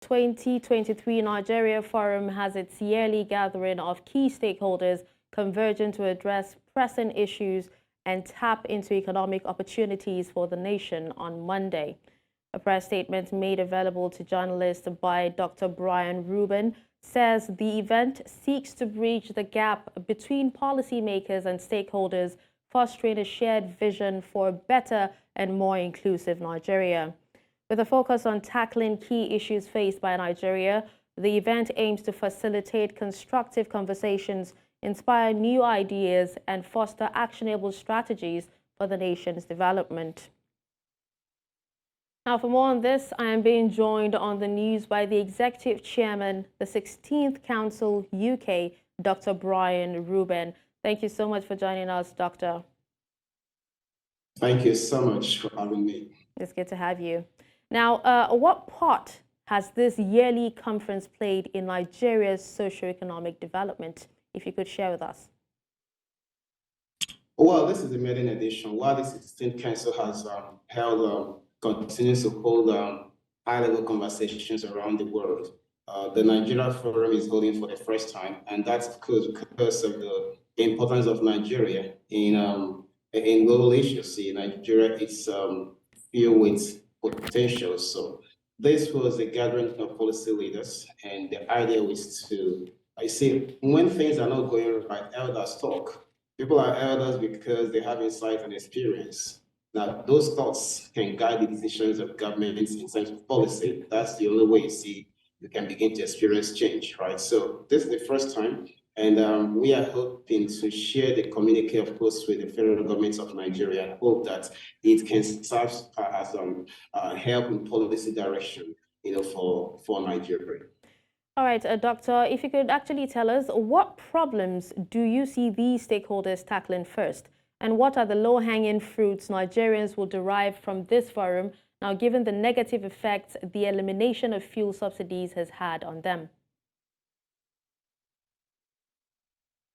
2023 Nigeria Forum has its yearly gathering of key stakeholders converging to address pressing issues and tap into economic opportunities for the nation on Monday. A press statement made available to journalists by Dr. Reuben says the event seeks to bridge the gap between policymakers and stakeholders, fostering a shared vision for a better and more inclusive Nigeria. With a focus on tackling key issues faced by Nigeria, the event aims to facilitate constructive conversations, inspire new ideas, and foster actionable strategies for the nation's development. Now, for more on this, I am being joined on the news by the Executive Chairman, the 16th Council UK, Dr. Reuben. Thank you so much for joining us, Doctor. Thank you so much for having me. It's good to have you. Now, what part has this yearly conference played in Nigeria's socio-economic development, if you could share with us? Well, this is the maiden edition. While the 16th Council has continues to hold high-level conversations around the world, the Nigeria Forum is holding for the first time, and that's because of the importance of Nigeria in global issues. See, Nigeria is filled with potential. So this was a gathering of policy leaders, and the idea was to, I see, when things are not going right, elders talk. People are elders because they have insight and experience. Now, those thoughts can guide the decisions of governments in terms of policy. That's the only way you can begin to experience change, right? So this is the first time, and we are hoping to share the communique, of course, with the federal government of Nigeria, and hope that it can serve as help in policy direction, for Nigeria. All right, Doctor, if you could actually tell us, what problems do you see these stakeholders tackling first? And what are the low-hanging fruits Nigerians will derive from this forum, now given the negative effects the elimination of fuel subsidies has had on them?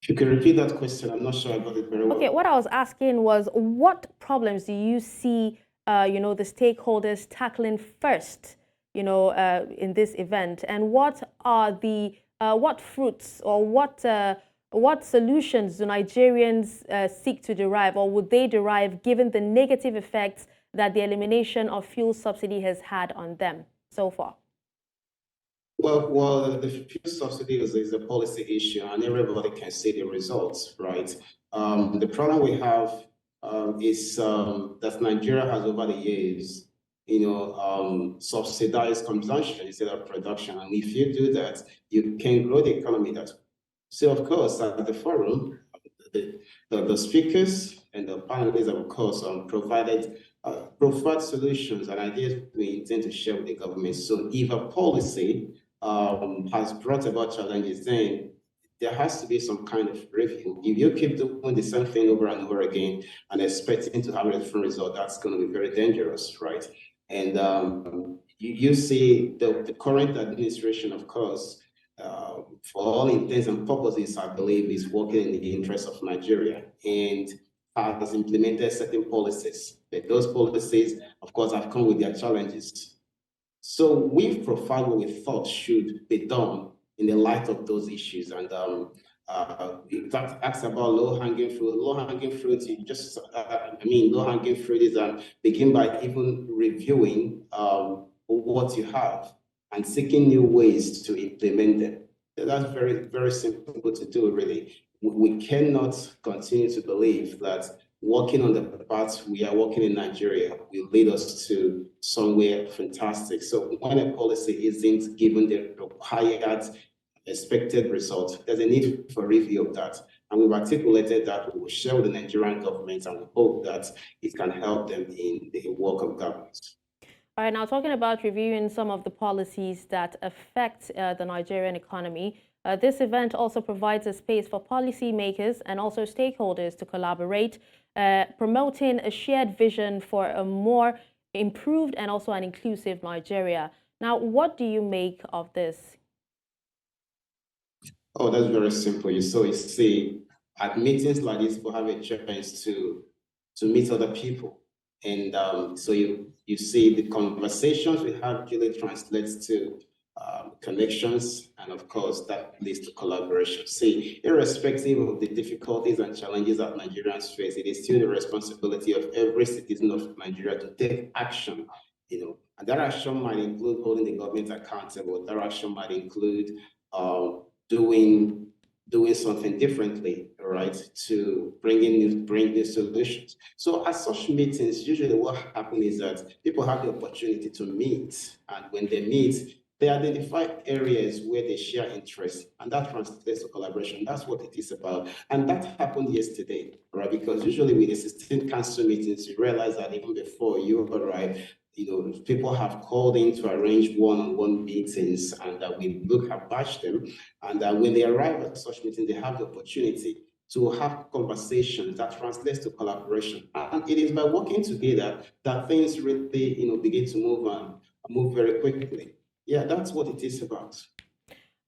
If you can repeat that question, I'm not sure I got it very well. Okay, what I was asking was, what problems do you see, the stakeholders tackling first, in this event, and what are the what fruits or what solutions do Nigerians seek to derive, or would they derive, given the negative effects that the elimination of fuel subsidy has had on them so far? Well, the fuel subsidy is a policy issue, and everybody can see the results, right? The problem we have is that Nigeria has, over the years, subsidized consumption instead of production. And if you do that, you can grow the economy that way. So, of course, at the forum, the speakers and the panelists, of course, provide solutions and ideas we intend to share with the government. So if a policy has brought about challenges, then there has to be some kind of review. If you keep doing the same thing over and over again and expecting to have a different result, that's going to be very dangerous, right? And you see the current administration, of course, for all intents and purposes, I believe, is working in the interest of Nigeria and has implemented certain policies. But those policies, of course, have come with their challenges. So we've profiled what we thought should be done in the light of those issues. And that asks about low-hanging fruit. Low-hanging fruit, low-hanging fruit is begin by even reviewing what you have and seeking new ways to implement them. That's very, very simple to do, really. We cannot continue to believe that working on the path we are working in Nigeria will lead us to somewhere fantastic. So when a policy isn't given the required expected result, there's a need for review of that. And we've articulated that. We will share with the Nigerian government, and we hope that it can help them in the work of governance. All right, now talking about reviewing some of the policies that affect the Nigerian economy, this event also provides a space for policymakers and also stakeholders to collaborate, promoting a shared vision for a more improved and also an inclusive Nigeria. Now, what do you make of this? Oh, that's very simple. You see, at meetings like this, people have a chance to meet other people. And so you see the conversations we have really translates to connections, and of course, that leads to collaboration. See, irrespective of the difficulties and challenges that Nigerians face, it is still the responsibility of every citizen of Nigeria to take action, and that action might include holding the government accountable. That action might include doing something differently, right, to bring new solutions. So at such meetings, usually what happens is that people have the opportunity to meet, and when they meet, they identify areas where they share interests, and that translates to collaboration. That's what it is about. And that happened yesterday, right? Because usually with the 16th council meetings, you realize that even before you arrive, people have called in to arrange one-on-one meetings, and we look at batch them. And when they arrive at such meetings, they have the opportunity to have conversations that translates to collaboration. And it is by working together that things really, begin to move very quickly. Yeah, that's what it is about.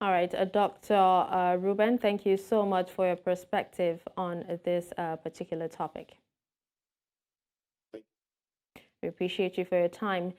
All right, Dr. Reuben, thank you so much for your perspective on this particular topic. We appreciate you for your time.